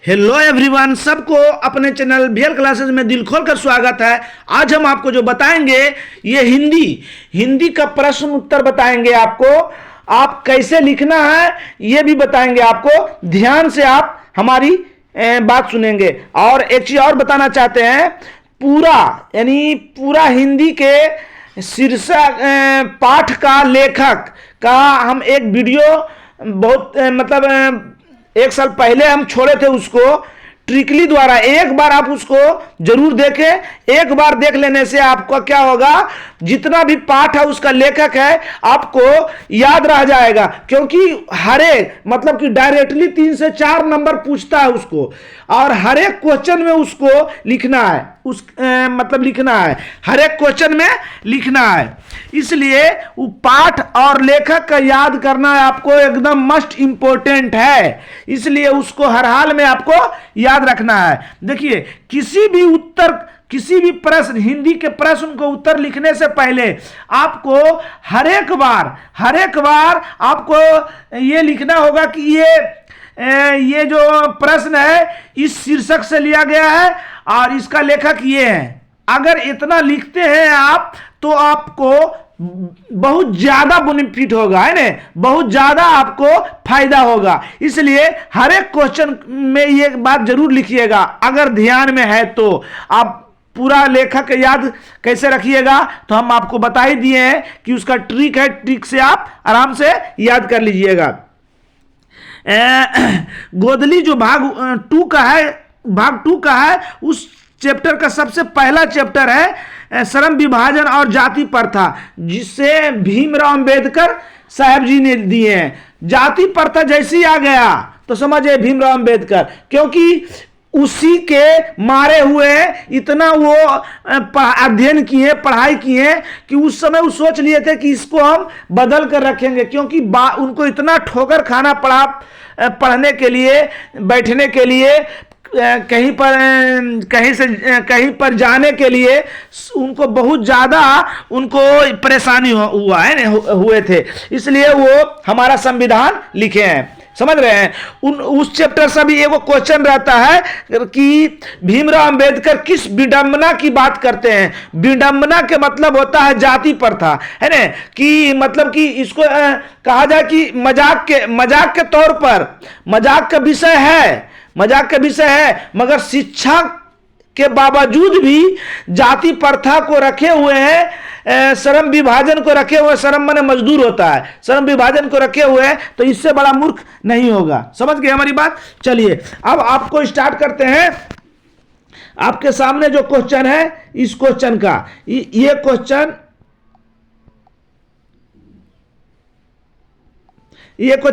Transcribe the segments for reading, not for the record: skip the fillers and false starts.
Hello everyone, सबको अपने channel V L classes में दिल खोल कर स्वागत है। आज हम आपको जो बताएंगे ये हिंदी का प्रश्न उत्तर बताएंगे आपको। आप कैसे लिखना है ये भी बताएंगे आपको। ध्यान से आप हमारी बात सुनेंगे। और एक चीज और बताना चाहते हैं, पूरा हिंदी के शीर्षक पाठ का लेखक का हम एक वीडियो बहुत एक साल पहले हम छोड़े थे उसको ट्रिकली द्वारा। एक बार आप उसको जरूर देखें। एक बार देख लेने से आपको क्या होगा, जितना भी पाठ है उसका लेखक है आपको याद रह जाएगा। क्योंकि हर एक कि डायरेक्टली 3 से 4 नंबर पूछता है उसको, और हर एक क्वेश्चन में उसको लिखना है। लिखना है, हर एक क्वेश्चन में लिखना है। इसलिए वो पाठ और लेखक का याद करना आपको एकदम मस्ट इंपॉर्टेंट है। इसलिए उसको हर हाल में आपको याद रखना है। देखिए, किसी भी प्रश्न, हिंदी के प्रश्न को उत्तर लिखने से पहले आपको हर एक बार आपको ये लिखना होगा कि ये जो प्रश्न है इस शीर्षक से लिया गया है और इसका लेखक ये है। अगर इतना लिखते हैं आप तो आपको बहुत ज्यादा बेनिफिट होगा, है ना, बहुत ज्यादा आपको फायदा होगा। इसलिए हर एक क्वेश्चन में ये बात जरूर लिखिएगा। अगर ध्यान में है तो आप पूरा लेखक याद कैसे रखिएगा तो हम आपको बता ही दिए हैं कि उसका ट्रिक है। ट्रिक से आप आराम से याद कर लीजिएगा। गोदली जो भाग 2 का है उस चैप्टर का सबसे पहला चैप्टर है श्रम विभाजन और जाति प्रथा, जिसे भीमराव अंबेडकर साहब जी ने दिए हैं। जाति प्रथा जैसे ही आ गया तो समझे भीमराव अंबेडकर, क्योंकि उसी के मारे हुए इतना वो अध्ययन किए, पढ़ाई किए कि उस समय वो सोच लिए थे कि इसको हम बदल कर रखेंगे। क्योंकि उनको इतना ठोकर खाना पड़ा पढ़ने के लिए, बैठने के लिए, कहीं पर जाने के लिए उनको बहुत ज़्यादा परेशानी हुआ है हुए थे। इसलिए वो हमारा संविधान लिखे हैं। समझ रहे हैं। उस चैप्टर से भी एक क्वेश्चन रहता है कि भीमराव अंबेडकर किस विडंबना की बात करते हैं। विडंबना के मतलब होता है जाति प्रथा, है ना, कि इसको कहा जाए कि मजाक के तौर पर मजाक का विषय है, मगर शिक्षा के बावजूद भी जाति प्रथा को रखे हुए हैं, श्रम विभाजन को रखे हुए। श्रम माने मजदूर होता है, श्रम विभाजन को रखे हुए हैं, तो इससे बड़ा मूर्ख नहीं होगा। समझ गए हमारी बात। चलिए अब आपको स्टार्ट करते हैं। आपके सामने जो क्वेश्चन है, इस क्वेश्चन का ये क्वेश्चन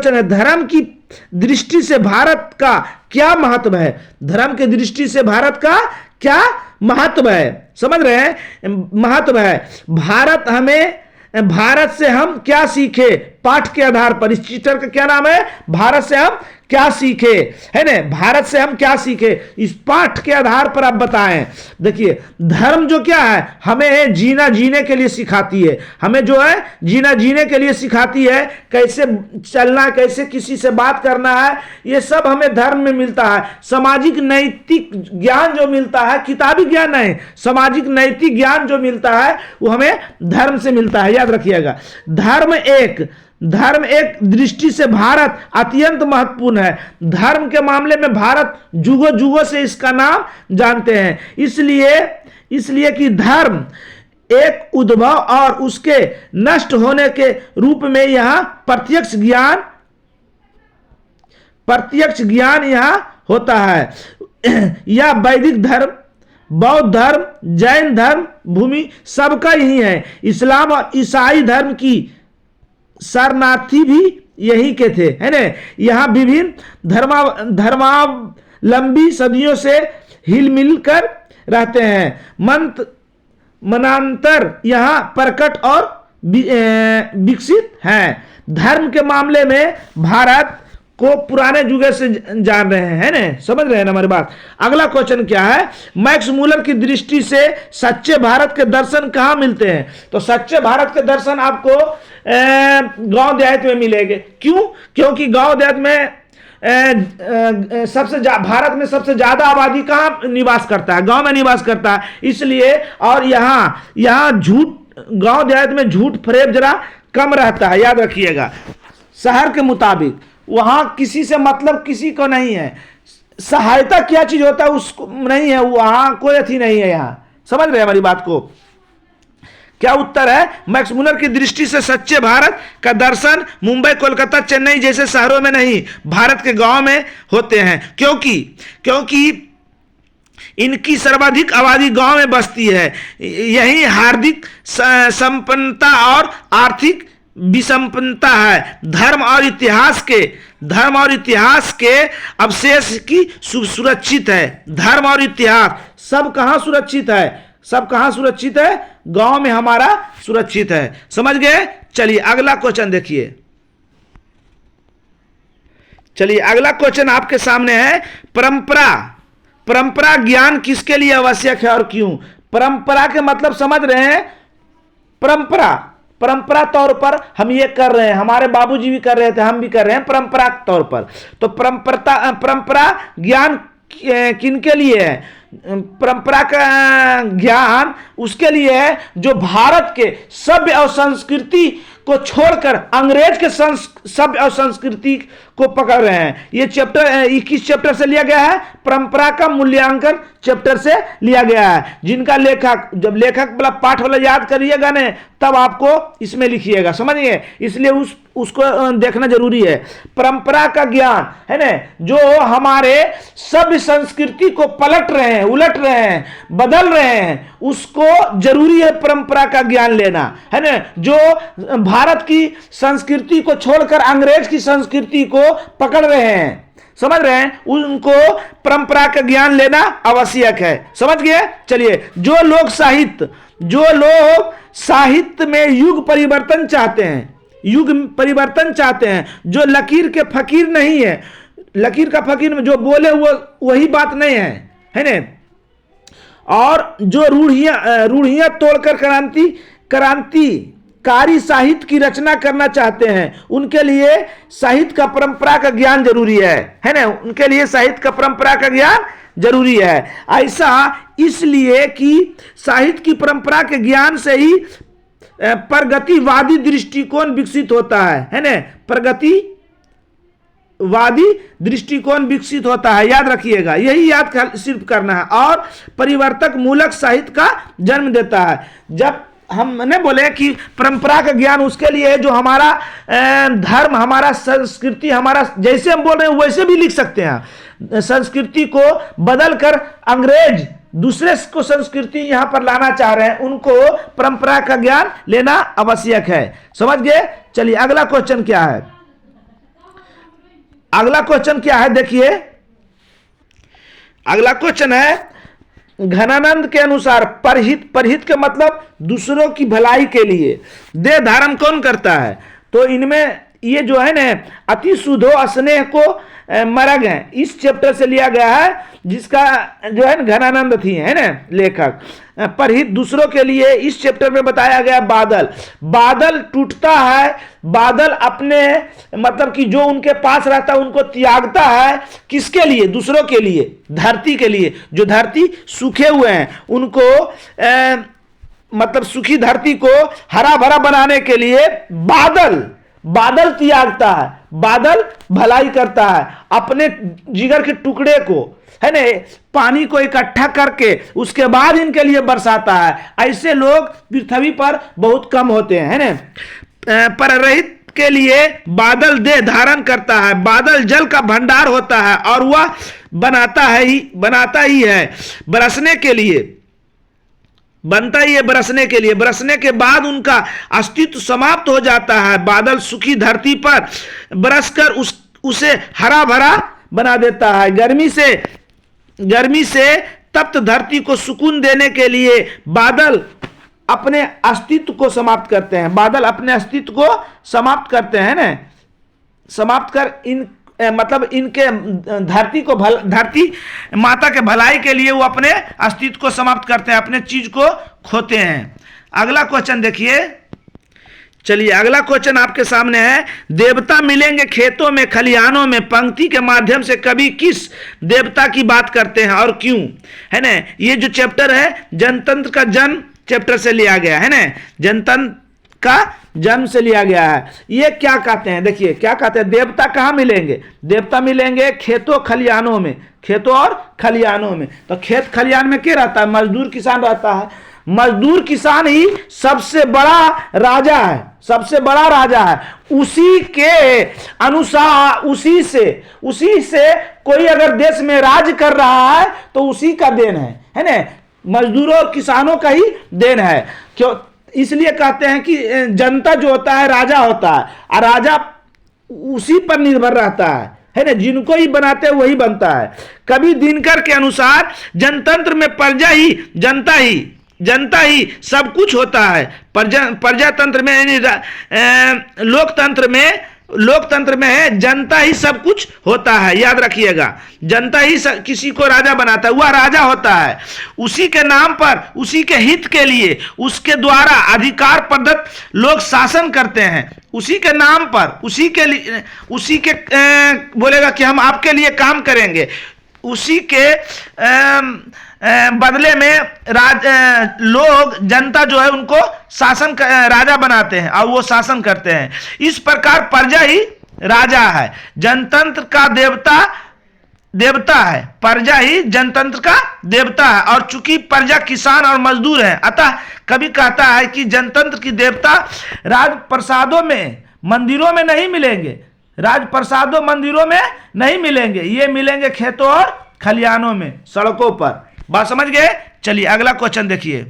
है, धर्म की दृष्टि से भारत का क्या महत्व है। धर्म की दृष्टि से भारत का क्या महत्व है, समझ रहे हैं। महत्व है भारत से हम क्या सीखे। पाठ के आधार पर इस चैप्टर का क्या नाम है, भारत से हम क्या सीखे, है ना, भारत से हम क्या सीखे। इस पाठ के आधार पर आप बताएं। देखिए, धर्म जो क्या है, हमें जीने के लिए सिखाती है। हमें जो है जीने के लिए सिखाती है, कैसे चलना, कैसे किसी से बात करना है, ये सब हमें धर्म में मिलता है। सामाजिक नैतिक ज्ञान जो मिलता है, किताबी ज्ञान नहीं, सामाजिक नैतिक ज्ञान जो मिलता है वो हमें धर्म से मिलता है। याद रखिएगा, धर्म एक दृष्टि से भारत अत्यंत महत्वपूर्ण है। धर्म के मामले में भारत जुगों से इसका नाम जानते हैं। इसलिए कि धर्म एक उद्भव और उसके नष्ट होने के रूप में यहाँ प्रत्यक्ष ज्ञान यहाँ होता है। यह वैदिक धर्म, बौद्ध धर्म, जैन धर्म भूमि सबका ही है। इस्लाम और ईसाई धर्म की शरणार्थी भी यही के थे, है ना। यहाँ विभिन्न धर्मावलंबी सदियों से हिल मिल कर रहते हैं। मनांतर यहाँ प्रकट और विकसित हैं। धर्म के मामले में भारत को पुराने युग से जान रहे हैं, है ना, समझ रहे हैं ना हमारी बात। अगला क्वेश्चन क्या है, मैक्स मूलर की दृष्टि से सच्चे भारत के दर्शन कहाँ मिलते हैं। तो सच्चे भारत के दर्शन आपको गांव देहात में मिलेंगे। क्यों? क्योंकि गांव देहात में भारत में सबसे ज्यादा आबादी कहाँ निवास करता है? गांव में निवास करता है। इसलिए और यहाँ झूठ, गांव देहात में झूठ फरेब जरा कम रहता है, याद रखिएगा। शहर के मुताबिक वहां किसी से मतलब किसी को नहीं है, सहायता क्या चीज होता है उसको नहीं है, वहां कोई अथी नहीं है। यहां समझ रहे हैं हमारी बात को? क्या उत्तर है? मैक्स मुलर की दृष्टि से सच्चे भारत का दर्शन मुंबई, कोलकाता, चेन्नई जैसे शहरों में नहीं, भारत के गांव में होते हैं, क्योंकि इनकी सर्वाधिक आबादी गांव में बसती है। यही हार्दिक संपन्नता और आर्थिक विसंपन्नता है। धर्म और इतिहास के अवशेष की सुरक्षित है। धर्म और इतिहास सब कहां सुरक्षित है? सब कहां सुरक्षित है? गांव में हमारा सुरक्षित है। समझ गए? चलिए अगला क्वेश्चन देखिए। चलिए अगला क्वेश्चन आपके सामने है। परंपरा ज्ञान किसके लिए आवश्यक है और क्यों? परंपरा के मतलब समझ रहे हैं? परंपरा तौर पर हम ये कर रहे हैं, हमारे बाबूजी भी कर रहे थे, हम भी कर रहे हैं परंपरा तौर पर। तो परंपरा ज्ञान किनके लिए है? परंपरा का ज्ञान उसके लिए है जो भारत के सभ्य और संस्कृति को छोड़कर अंग्रेज के सभ्य और संस्कृति को पकड़ रहे हैं। ये चैप्टर 21 चैप्टर से लिया गया है। परंपरा का मूल्यांकन चैप्टर से लिया गया है। जिनका लेखक, जब लेखक वाला पाठ वाला याद करिएगा ने तब आपको इसमें लिखिएगा, समझिए। इसलिए उसको देखना जरूरी है। परंपरा का ज्ञान है ना, जो हमारे सभ्य संस्कृति को पलट रहे हैं, उलट रहे हैं, बदल रहे हैं, उसको जरूरी है परंपरा का ज्ञान लेना, है ना। जो भारत की संस्कृति को छोड़कर अंग्रेज की संस्कृति को पकड़ रहे हैं, समझ रहे हैं, उनको परंपरा का ज्ञान लेना आवश्यक है। समझ गए? चलिए, जो लोग साहित्य में युग परिवर्तन चाहते हैं, जो लकीर के फकीर नहीं है, लकीर का फकीर में जो बोले वो वही बात नहीं है ना, और जो रूढ़ियां तोड़कर क्रांतिकारी साहित्य की रचना करना चाहते हैं, उनके लिए साहित्य का परंपरा का ज्ञान जरूरी है ना। उनके लिए साहित्य का परंपरा का ज्ञान जरूरी है। ऐसा इसलिए कि साहित्य की परंपरा के ज्ञान से ही प्रगतिवादी दृष्टिकोण विकसित होता है ना। प्रगतिवादी दृष्टिकोण विकसित होता है, याद रखिएगा, यही याद सिर्फ करना है। और परिवर्तक मूलक साहित्य का जन्म देता है। जब हमने बोले कि परंपरा का ज्ञान उसके लिए है जो हमारा धर्म, हमारा संस्कृति, हमारा जैसे हम बोल रहे हैं वैसे भी लिख सकते हैं। संस्कृति को बदलकर अंग्रेज दूसरे को संस्कृति यहां पर लाना चाह रहे हैं, उनको परंपरा का ज्ञान लेना आवश्यक है। समझ गए? चलिए अगला क्वेश्चन क्या है? अगला क्वेश्चन क्या है देखिए। अगला क्वेश्चन है, घनानंद के अनुसार परहित के मतलब दूसरों की भलाई के लिए देह धारण कौन करता है? तो इनमें ये जो है ना, अति शुद्धो स्नेह को मरग है, इस चैप्टर से लिया गया है, जिसका जो है ना घनानंद थी, है ना लेखक। परहित दूसरों के लिए इस चैप्टर में बताया गया बादल टूटता है, बादल अपने मतलब कि जो उनके पास रहता है उनको त्यागता है, किसके लिए? दूसरों के लिए, धरती के लिए। जो धरती सूखे हुए हैं उनको मतलब सूखी धरती को हरा भरा बनाने के लिए बादल त्यागता है, बादल भलाई करता है, अपने जिगर के टुकड़े को, है ना, पानी को इकट्ठा करके उसके बाद इनके लिए बरसाता है। ऐसे लोग पृथ्वी पर बहुत कम होते हैं, है ना। परहित के लिए बादल देह धारण करता है, बादल जल का भंडार होता है और वह बनाता ही है बरसने के लिए, बनता ही है बरसने के लिए। बरसने के बाद उनका अस्तित्व समाप्त हो जाता है। बादल सूखी धरती पर बरसकर उसे हरा भरा बना देता है। गर्मी से तप्त धरती को सुकून देने के लिए बादल अपने अस्तित्व को समाप्त करते हैं। बादल अपने अस्तित्व को समाप्त करते हैं ना, समाप्त कर मतलब इनके धरती माता के भलाई के लिए वो अपने अस्तित्व को समाप्त करते हैं, अपने चीज को खोते हैं। अगला क्वेश्चन देखिए, चलिए अगला क्वेश्चन आपके सामने है, देवता मिलेंगे खेतों में खलिहानों में, पंक्ति के माध्यम से कवि किस देवता की बात करते हैं और क्यों, है ना। ये जो चैप्टर है जनतंत्र का जन्म चैप्टर से लिया गया है ना, जनतंत्र का जन्म से लिया गया है। ये क्या कहते हैं, देखिए क्या कहते हैं, देवता कहाँ मिलेंगे, देवता मिलेंगे खेतों खलिहानों में, खेतों और खलिहानों में। तो खेत खलिहान में क्या रहता है, मजदूर किसान रहता है। मजदूर किसान ही सबसे बड़ा राजा है, सबसे बड़ा राजा है। उसी के अनुसार उसी से कोई अगर देश में राज कर रहा है तो उसी का देन है ना, मजदूरों और किसानों का ही देन है। क्यों, इसलिए कहते हैं कि जनता जो होता है राजा होता है, और राजा उसी पर निर्भर रहता है ना, जिनको ही बनाते हैं वही बनता है। कवि दिनकर के अनुसार जनतंत्र में जनता ही सब कुछ होता है। प्रजातंत्र में यानी लोकतंत्र में है जनता ही सब कुछ होता है। याद रखिएगा, जनता ही किसी को राजा बनाता है, वह राजा होता है। उसी के नाम पर, उसी के हित के लिए उसके द्वारा अधिकार प्रदत्त लोग शासन करते हैं। उसी के नाम पर, उसी के बोलेगा कि हम आपके लिए काम करेंगे, उसी के बदले में लोग, जनता जो है उनको राजा बनाते हैं और वो शासन करते हैं। इस प्रकार प्रजा ही राजा है, जनतंत्र का देवता है, प्रजा ही जनतंत्र का देवता है। और चूंकि प्रजा किसान और मजदूर है, अतः कभी कहता है कि जनतंत्र की देवता राजप्रसादों में, मंदिरों में नहीं मिलेंगे, राजप्रसादों मंदिरों में नहीं मिलेंगे, ये मिलेंगे खेतों और खलिहानों में, सड़कों पर। बात समझ गए। चलिए अगला क्वेश्चन देखिए।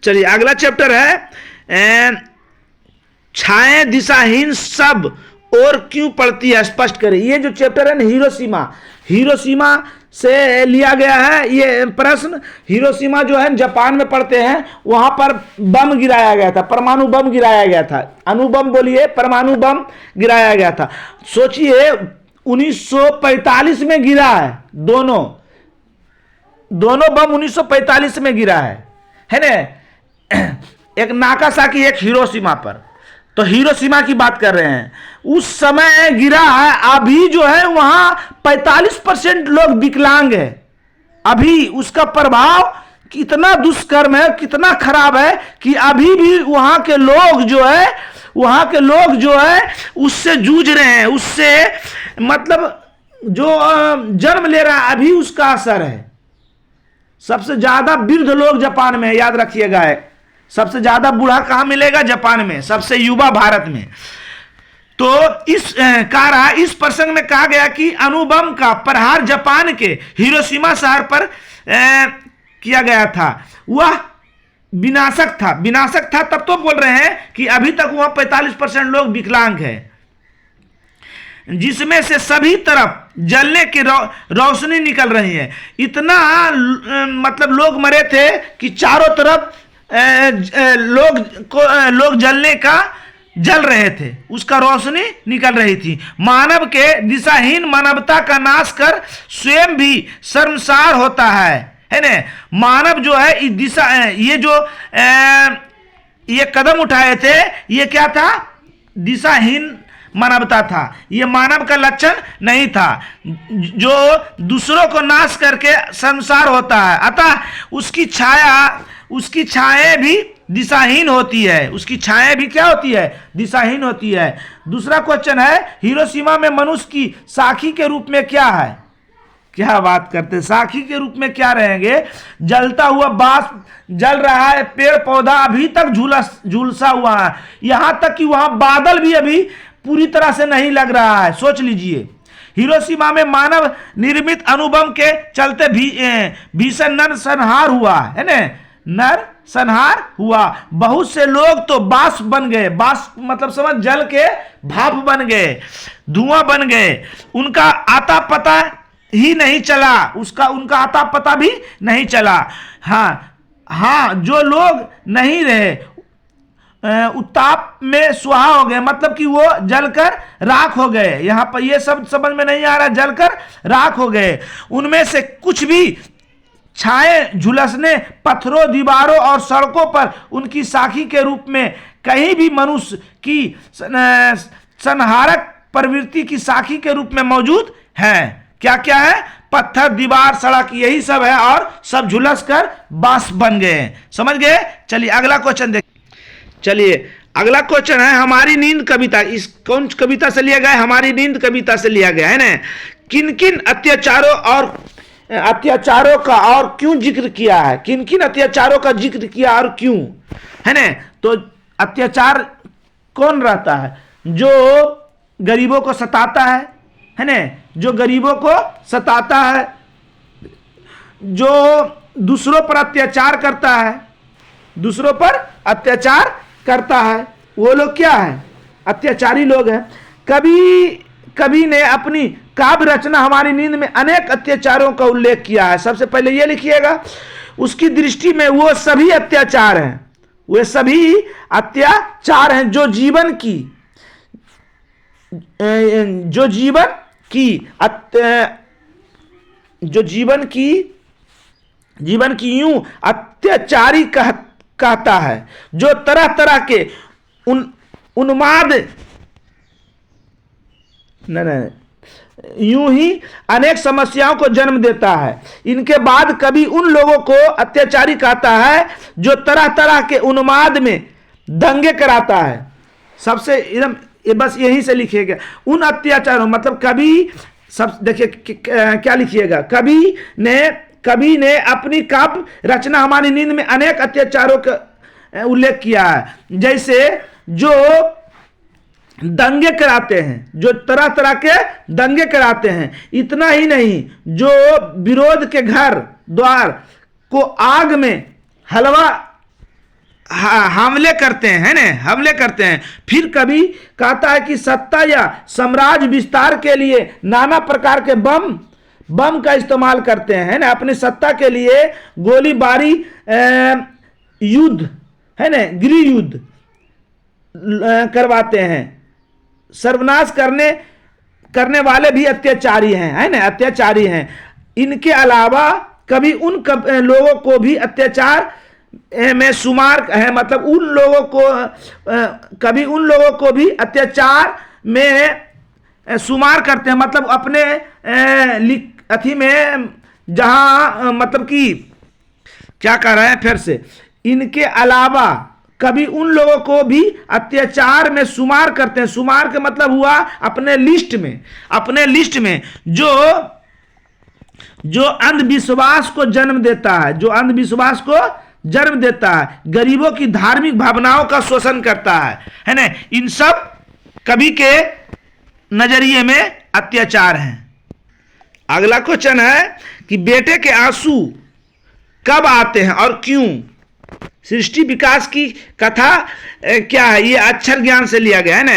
चलिए अगला चैप्टर है, छाएं दिशाहीन सब और क्यों पड़ती है, स्पष्ट करें। ये जो चैप्टर है ना, हिरोशिमा से लिया गया है ये प्रश्न। हिरोशिमा जो है जापान में पढ़ते हैं, वहां पर बम गिराया गया था, परमाणु बम गिराया गया था, अणुबम बोलिए, परमाणु बम गिराया गया था। सोचिए 1945 में गिरा है, दोनों बम 1945 में गिरा है ना, एक नागासाकी एक हिरोशिमा पर। तो हिरोशिमा की बात कर रहे हैं, उस समय गिरा है। अभी जो है वहां 45% लोग विकलांग है। अभी उसका प्रभाव कितना दुष्कर्म है, कितना खराब है कि अभी भी वहां के लोग जो है उससे जूझ रहे हैं, उससे मतलब जो जन्म ले रहा है अभी उसका असर है। सबसे ज्यादा वृद्ध लोग जापान में, याद रखिएगा, है सबसे ज्यादा बूढ़ा कहां मिलेगा, जापान में, सबसे युवा भारत में। तो इस प्रसंग में कहा गया कि अणुबम का प्रहार जापान के हिरोशिमा शहर पर किया गया था, वह विनाशक था। तब तो बोल रहे हैं कि अभी तक वह 45% लोग विकलांग है, जिसमें से सभी तरफ जलने की रोशनी निकल रही है। इतना मतलब लोग मरे थे कि चारों तरफ लोग जल रहे थे, उसका रोशनी निकल रही थी। मानव के दिशाहीन मानवता का नाश कर स्वयं भी शर्मसार होता है ना। मानव जो है इस दिशा, ये कदम उठाए थे, ये क्या था, दिशाहीन मानवता था। ये मानव का लक्षण नहीं था, जो दूसरों को नाश करके संसार होता है। अतः उसकी छाया भी दिशाहीन होती है, उसकी छाया भी क्या होती है, दिशाहीन होती है। दूसरा क्वेश्चन है, हिरोशिमा में मनुष्य की साखी के रूप में क्या है। क्या बात करते, साखी के रूप में क्या रहेंगे, जलता हुआ बांस जल रहा है, पेड़ पौधा अभी तक झुलसा हुआ है, यहां तक कि वहां बादल भी अभी पूरी तरह से नहीं लग रहा है। सोच लीजिए, हिरोशिमा में मानव निर्मित अणुबम के चलते भीषण नरसंहार हुआ है ना, नरसंहार हुआ। बहुत से लोग तो बाष्प बन गए, बाष्प मतलब समझ, जल के भाप बन गए, धुआं बन गए, उनका आता पता ही नहीं चला, उनका आता पता भी नहीं चला। हाँ, जो लोग नहीं रहे उत्ताप में सुहा हो गए, मतलब कि वो जलकर राख हो गए। यहां पर ये सब समझ में नहीं आ रहा, जलकर राख हो गए। उनमें से कुछ भी छाए झुलसने पत्थरों, दीवारों और सड़कों पर उनकी साखी के रूप में कहीं भी मनुष्य की संहारक प्रवृत्ति की साखी के रूप में मौजूद है। क्या क्या है? पत्थर, दीवार, सड़क, यही सब है और सब झुलस कर बांस बन गए हैं। समझ गए? चलिए अगला क्वेश्चन देख। चलिए अगला क्वेश्चन है हमारी नींद कविता। इस कौन कविता से लिया गया है? हमारी नींद कविता से लिया गया है ना। किन किन अत्याचारों का और क्यों जिक्र किया है? किन किन अत्याचारों का जिक्र किया और क्यों, है ना? तो अत्याचार कौन रहता है? जो गरीबों को सताता है ना, जो गरीबों को सताता है, जो दूसरों पर अत्याचार करता है, दूसरों पर अत्याचार करता है, वो लोग क्या है? अत्याचारी लोग हैं। कवि ने अपनी काव्य रचना हमारी नींद में अनेक अत्याचारों का उल्लेख किया है। सबसे पहले ये लिखिएगा, उसकी दृष्टि में वो सभी अत्याचार हैं, वे सभी अत्याचार हैं जो जीवन की यूं अत्याचारी कहता है, जो तरह तरह के उन्माद यूं ही अनेक समस्याओं को जन्म देता है। इनके बाद कभी उन लोगों को अत्याचारी कहता है जो तरह तरह के उन्माद में दंगे कराता है। सबसे एकदम बस यहीं से लिखिएगा, उन अत्याचारों, मतलब कभी सब देखिए क्या लिखिएगा, कवि ने अपनी काव्य रचना हमारी नींद में अनेक अत्याचारों का उल्लेख किया है, जैसे जो दंगे कराते हैं, जो तरह तरह के दंगे कराते हैं। इतना ही नहीं, जो विरोध के घर द्वार को आग में हमले करते हैं, है ना, हमले करते हैं। फिर कभी कहता है कि सत्ता या साम्राज्य विस्तार के लिए नाना प्रकार के बम का इस्तेमाल करते हैं, है ना, अपनी सत्ता के लिए गोलीबारी, युद्ध, है ना, गृह युद्ध करवाते हैं। सर्वनाश करने वाले भी अत्याचारी हैं, है ना, अत्याचारी हैं। इनके अलावा कभी उन लोगों को भी अत्याचार में शुमार है, मतलब उन लोगों को कभी उन लोगों को भी अत्याचार में शुमार करते हैं, मतलब अपने अथी में जहां, मतलब कि क्या कर रहे हैं फिर से, इनके अलावा कभी उन लोगों को भी अत्याचार में शुमार करते हैं। शुमार का मतलब हुआ अपने लिस्ट में जो अंधविश्वास को जन्म देता है, जो अंधविश्वास को जन्म देता है, गरीबों की धार्मिक भावनाओं का शोषण करता है ना। इन सब कवि के नजरिए में अत्याचार हैं। अगला क्वेश्चन है कि बेटे के आंसू कब आते हैं और क्यों? सृष्टि विकास की कथा क्या है? ये अक्षर ज्ञान से लिया गया है ना,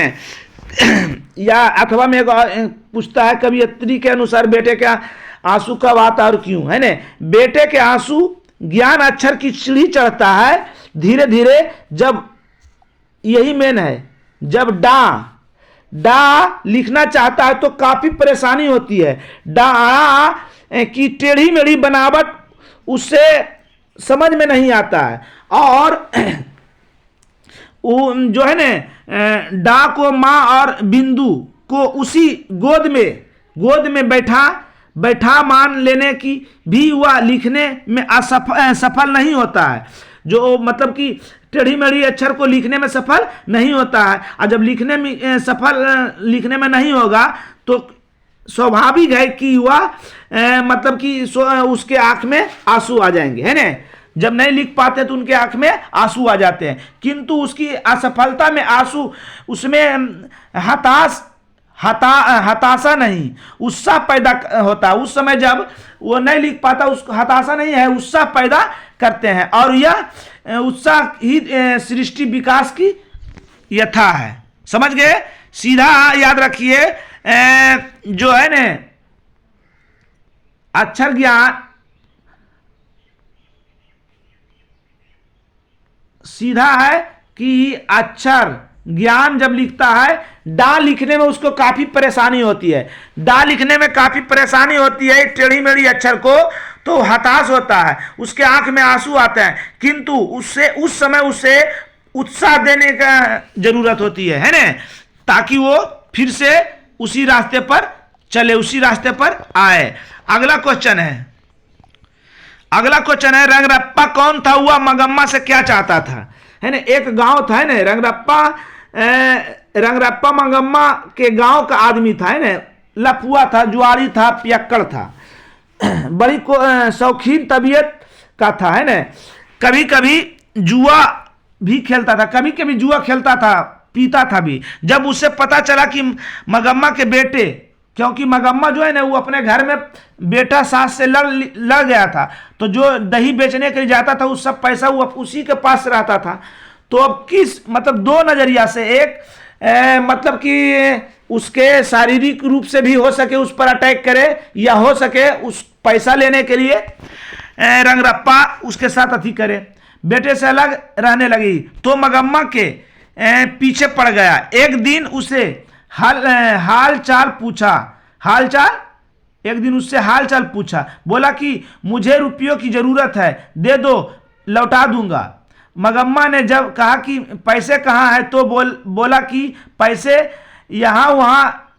या अथवा में पूछता है कवियत्री के अनुसार बेटे के आंसू कब आता और क्यों, है ना। बेटे के आंसू ज्ञान अक्षर की सीढ़ी चढ़ता है धीरे धीरे, जब यही मेन है, जब डा लिखना चाहता है तो काफी परेशानी होती है। डा की टेढ़ी मेढ़ी बनावट उससे समझ में नहीं आता है, और जो है ना, डा को माँ और बिंदु को उसी गोद में बैठा मान लेने की भी वह लिखने में सफल नहीं होता है। जो मतलब कि टेढ़ी मेढ़ी अक्षर को लिखने में सफल नहीं होता है, और जब लिखने में नहीं होगा तो स्वाभाविक है कि वह मतलब कि उसके आंख में आंसू आ जाएंगे, है ना। जब नहीं लिख पाते तो उनके आंख में आंसू आ जाते हैं, किंतु उसकी असफलता में आंसू, उसमें हताशा नहीं, उत्साह पैदा होता है। उस समय जब वो नहीं लिख पाता, उसको हताशा नहीं है, उत्साह पैदा करते हैं, और यह उत्साह ही सृष्टि विकास की यथा है। समझ गए? सीधा याद रखिए, जो है ना अक्षर ज्ञान सीधा है कि अक्षर ज्ञान जब लिखता है, डा लिखने में उसको काफी परेशानी होती है, डा लिखने में काफी परेशानी होती है टेढ़ी मेढ़ी अक्षर को, तो हताश होता है, उसके आंख में आंसू आते हैं, किंतु उससे उस समय उसे उत्साह देने का जरूरत होती है ना, ताकि वो फिर से उसी रास्ते पर चले, उसी रास्ते पर आए। अगला क्वेश्चन है रंगरप्पा कौन था, हुआ मंगम्मा से क्या चाहता था, है ना। एक गांव था, है ना, रंगरप्पा मंगम्मा के गांव का आदमी था, है ना। लफुआ था, जुआरी था, पियक्कड़ था, बड़ी शौकीन तबीयत का था, है ना। कभी कभी जुआ भी खेलता था, कभी कभी जुआ खेलता था, पीता था भी। जब उसे पता चला कि मंगम्मा के बेटे, क्योंकि मंगम्मा जो है ना वो अपने घर में बेटा सास से लड़ गया था, तो जो दही बेचने के लिए जाता था उस सब पैसा वो उसी के पास रहता था। तो अब किस मतलब दो नजरिया से, एक मतलब कि उसके शारीरिक रूप से भी हो सके उस पर अटैक करे, या हो सके उस पैसा लेने के लिए रंगरप्पा उसके साथ अथी करे, बेटे से अलग रहने लगी। तो मंगम्मा के पीछे पड़ गया। एक दिन उसे हाल चाल पूछा, बोला कि मुझे रुपयों की जरूरत है, दे दो, लौटा दूंगा। मंगम्मा ने जब कहा कि पैसे कहाँ है, तो बोला कि पैसे यहाँ वहाँ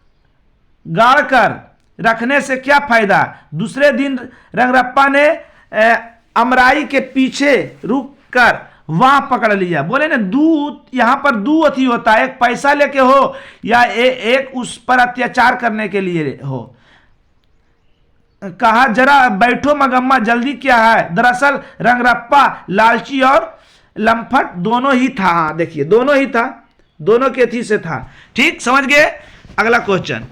गाड़ कर रखने से क्या फायदा। दूसरे दिन रंगरप्पा ने अमराई के पीछे रुक कर वहां पकड़ लिया। बोले ना, यहाँ पर दू अथी होता है, एक पैसा लेके हो या एक उस पर अत्याचार करने के लिए हो। कहा जरा बैठो मंगम्मा, जल्दी क्या है। दरअसल रंगरप्पा लालची और लम्फट दोनों ही था। हाँ देखिए, दोनों ही था, दोनों के थी से था। ठीक, समझ गए। अगला क्वेश्चन,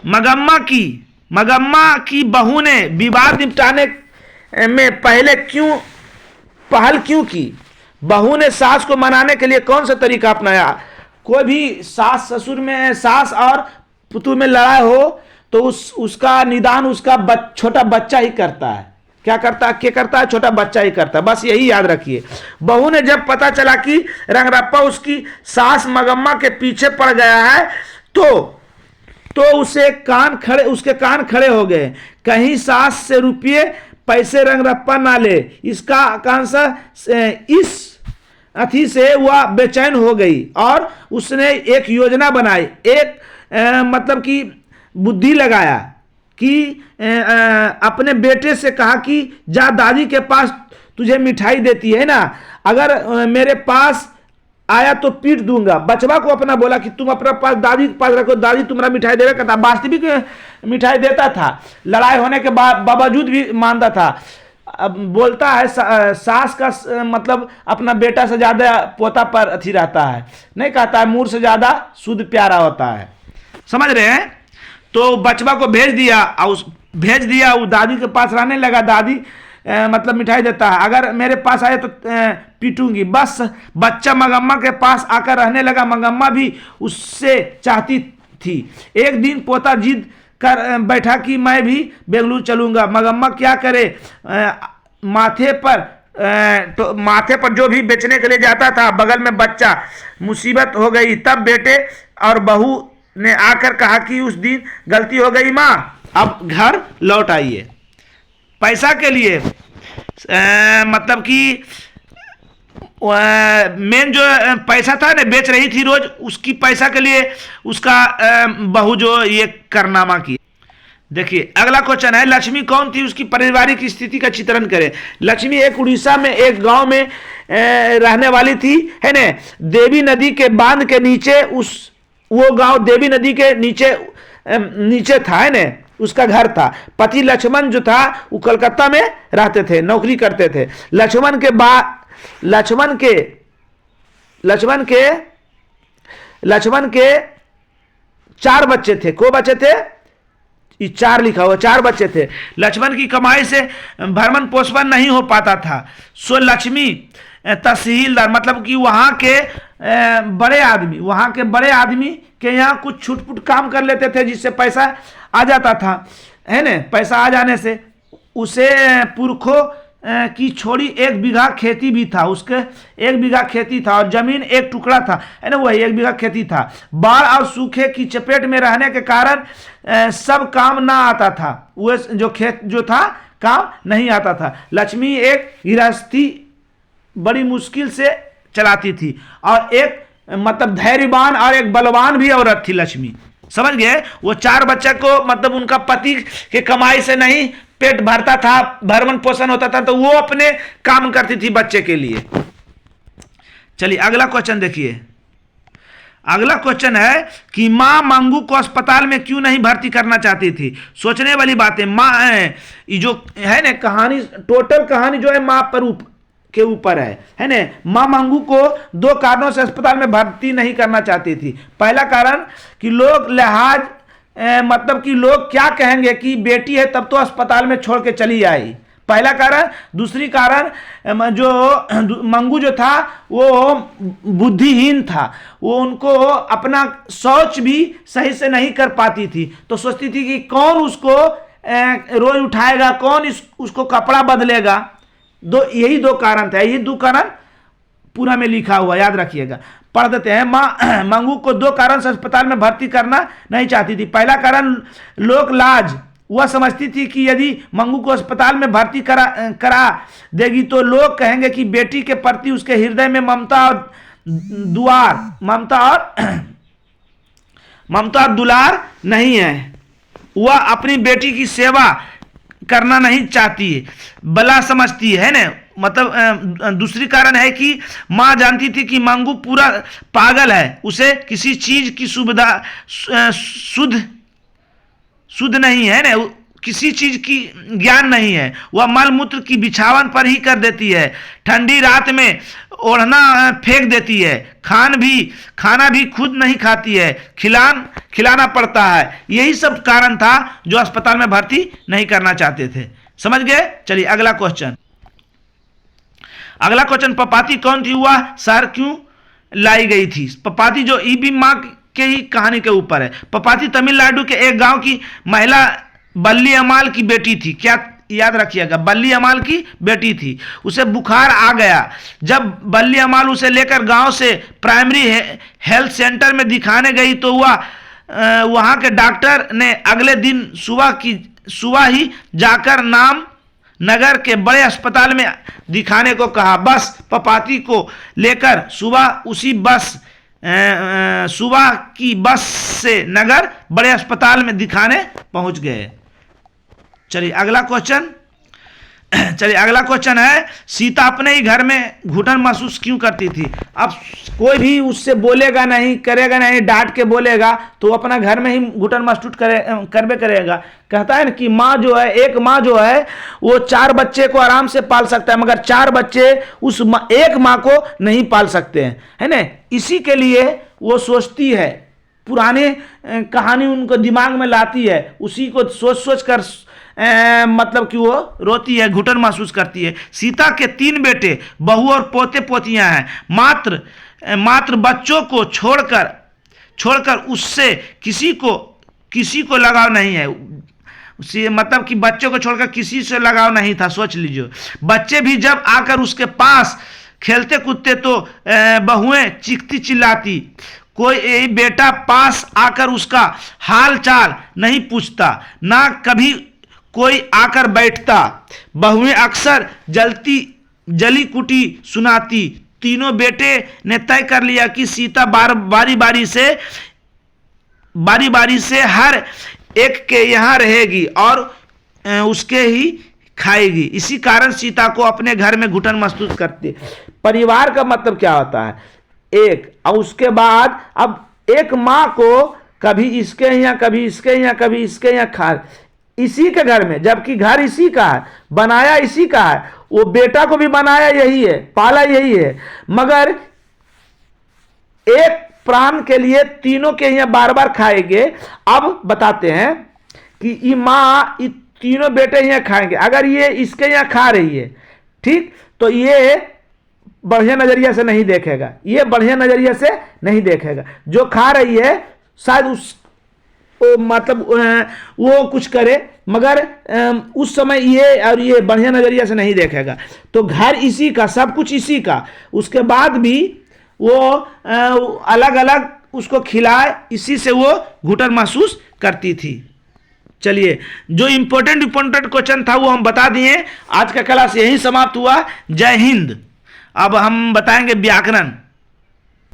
मंगम्मा की बहू ने विवाद निपटाने में पहल क्यों की। बहू ने सास को मनाने के लिए कौन सा तरीका अपनाया। कोई भी सास ससुर में, सास और पुतु में लड़ाई हो तो उसका निदान उसका छोटा बच्चा ही करता है। क्या करता है? छोटा बच्चा ही करता है। बस यही याद रखिए। बहू ने जब पता चला कि रंगरप्पा उसकी सास मंगम्मा के पीछे पड़ गया है तो उसके कान खड़े हो गए। कहीं सास से रुपये पैसे रंगरप्पा ना ले, इसका आकांक्षा इस अथी से वह बेचैन हो गई और उसने एक योजना बनाई, एक मतलब कि बुद्धि लगाया कि अपने बेटे से कहा कि जा दादी के पास, तुझे मिठाई देती है ना, अगर मेरे पास आया तो पीट दूंगा। बचवा को अपना बोला कि तुम अपने पास दादी के पास रखो, दादी तुम्हारा मिठाई देगा कहता। वास्तविक मिठाई देता था, लड़ाई होने के बावजूद भी मानता था। अब बोलता है सास का मतलब अपना बेटा से ज्यादा पोता पर अथी रहता है, नहीं कहता है मूर से ज्यादा शुद्ध प्यारा होता है। समझ रहे हैं। तो बचवा को भेज दिया, वो दादी के पास रहने लगा। दादी मतलब मिठाई देता है, अगर मेरे पास आए तो पीटूंगी। बस बच्चा मंगम्मा के पास आकर रहने लगा। मंगम्मा भी उससे चाहती थी। एक दिन पोता जिद कर बैठा कि मैं भी बेंगलुरु चलूंगा। मंगम्मा क्या करे, माथे पर जो भी बेचने के लिए जाता था, बगल में बच्चा, मुसीबत हो गई। तब बेटे और बहू ने आकर कहा कि उस दिन गलती हो गई माँ, अब घर लौट आइए। पैसा के लिए मतलब कि मेन जो पैसा था ना, बेच रही थी रोज, उसकी पैसा के लिए उसका बहू जो ये कारनामा की। देखिए अगला क्वेश्चन है, लक्ष्मी कौन थी, उसकी पारिवारिक स्थिति का चित्रण करें। लक्ष्मी एक उड़ीसा में एक गांव में रहने वाली थी, है ना। देवी नदी के बांध के नीचे वो गांव देवी नदी के नीचे था, है ना, उसका घर था। पति लक्ष्मण जो था वो कलकत्ता में रहते थे, नौकरी करते थे। लक्ष्मण के 4 बच्चे थे। को बच्चे थे? 4 लिखा हुआ, 4 बच्चे थे। लक्ष्मण की कमाई से भरण पोषण नहीं हो पाता था, सो लक्ष्मी तहसीलदार मतलब कि वहां के बड़े आदमी के यहाँ कुछ छुटपुट काम कर लेते थे, जिससे पैसा आ जाता था, है ना। पैसा आ जाने से उसे पुरखों की छोड़ी 1 बीघा खेती भी था। उसके 1 बीघा खेती था और जमीन 1 टुकड़ा था, है ना, वही 1 बीघा खेती था। बाढ़ और सूखे की चपेट में रहने के कारण सब काम ना आता था। वो जो खेत जो था काम नहीं आता था। लक्ष्मी एक गृहस्थी बड़ी मुश्किल से चलाती थी और एक मतलब धैर्यवान और एक बलवान भी औरत थी लक्ष्मी, समझ गए। वो 4 बच्चे को मतलब उनका पति के कमाई से नहीं पेट भरता था, भरण पोषण होता था, तो वो अपने काम करती थी बच्चे के लिए। चलिए अगला क्वेश्चन देखिए। अगला क्वेश्चन है कि मां मंगू को अस्पताल में क्यों नहीं भर्ती करना चाहती थी। सोचने वाली बात है। मां ये जो है ना कहानी, टोटल कहानी जो है मां पर के ऊपर है ना। मां मंगू को 2 कारणों से अस्पताल में भर्ती नहीं करना चाहती थी। पहला कारण कि लोग लिहाज मतलब कि लोग क्या कहेंगे कि बेटी है तब तो अस्पताल में छोड़ के चली आई, पहला कारण। दूसरी कारण जो मंगू जो था वो बुद्धिहीन था, वो उनको अपना शौच भी सही से नहीं कर पाती थी, तो सोचती थी कि कौन उसको रोज उठाएगा, कौन उसको कपड़ा बदलेगा। यही 2 कारण था। यही 2 कारण पूरा में लिखा हुआ, याद रखिएगा। पढ़ देते हैं। मां मंगू को 2 कारण से अस्पताल में भर्ती करना नहीं चाहती थी। पहला कारण लोक लाज, वह समझती थी कि यदि मंगू को अस्पताल में भर्ती करा देगी तो लोग कहेंगे कि बेटी के प्रति उसके हृदय में ममता और दुलार नहीं है। वह अपनी बेटी की सेवा करना नहीं चाहती है, भला समझती है ना। मतलब दूसरी कारण है कि मां जानती थी कि मंगू पूरा पागल है, उसे किसी चीज की सुविधा शुद्ध नहीं है ना, किसी चीज की ज्ञान नहीं है। वह मल मूत्र की बिछावन पर ही कर देती है, ठंडी रात में ओढ़ना फेंक देती है, खाना भी खुद नहीं खाती है, खिलाना पड़ता है। यही सब कारण था जो अस्पताल में भर्ती नहीं करना चाहते थे, समझ गए। चलिए अगला क्वेश्चन। पपाती कौन थी, वह शहर क्यों लाई गई थी। पपाती जो ईबी माँ के ही कहानी के ऊपर है। पपाती तमिलनाडु के एक गांव की महिला बल्ली अमाल की बेटी थी। क्या याद रखिएगा, बल्ली अमाल की बेटी थी। उसे बुखार आ गया। जब बल्ली अमाल उसे लेकर गांव से प्राइमरी हेल्थ सेंटर में दिखाने गई तो वहां के डॉक्टर ने अगले दिन सुबह ही जाकर नगर के बड़े अस्पताल में दिखाने को कहा। बस पपाती को लेकर सुबह की बस से नगर बड़े अस्पताल में दिखाने पहुंच गए। चलिए अगला क्वेश्चन है, सीता अपने ही घर में घुटन महसूस क्यों करती थी। अब कोई भी उससे बोलेगा नहीं, करेगा नहीं, डांट के बोलेगा तो अपना घर में ही घुटन महसूस करबे करेगा। कहता है ना कि एक माँ जो है वो 4 बच्चे को आराम से पाल सकता है, मगर 4 बच्चे उस एक माँ को नहीं पाल सकते हैं, है ना। इसी के लिए वो सोचती है, पुराने कहानी उनको दिमाग में लाती है, उसी को सोच कर मतलब कि वो रोती है, घुटन महसूस करती है। सीता के 3 बेटे, बहू और पोते पोतियां हैं। मात्र बच्चों को छोड़कर उससे किसी को लगाव नहीं है। मतलब कि बच्चों को छोड़कर किसी से लगाव नहीं था, सोच लीजिए। बच्चे भी जब आकर उसके पास खेलते कूदते तो बहुएं चीखती चिल्लाती। कोई बेटा पास आकर उसका हाल चाल नहीं पूछता, ना कभी कोई आकर बैठता। बहुएं अक्सर जली कुटी सुनाती। तीनों बेटे ने तय कर लिया कि सीता बारी बारी से हर एक के यहाँ रहेगी और उसके ही खाएगी। इसी कारण सीता को अपने घर में घुटन महसूस करती। परिवार का मतलब क्या होता है, एक। और उसके बाद अब एक माँ को कभी इसके यहाँ, कभी इसके यहाँ, कभी इसके यहाँ खा, इसी के घर में, जबकि घर इसी का है, बनाया इसी का है, वो बेटा को भी बनाया यही है, पाला यही है, मगर एक प्राण के लिए तीनों के यहाँ बार बार खाएंगे। अब बताते हैं कि ये माँ तीनों बेटे यहाँ खाएंगे, अगर ये इसके यहाँ खा रही है, ठीक, तो ये बढ़िया नजरिया से नहीं देखेगा, ये बढ़िया नजरिया से नहीं देखेगा। जो खा रही है शायद मतलब वो कुछ करे, मगर उस समय ये बढ़िया नजरिया से नहीं देखेगा। तो घर इसी का, सब कुछ इसी का, उसके बाद भी वो अलग अलग उसको खिलाए, इसी से वो घुटन महसूस करती थी। चलिए, जो इम्पोर्टेंट क्वेश्चन था वो हम बता दिए। आज का क्लास यही समाप्त हुआ। जय हिंद। अब हम बताएंगे व्याकरण।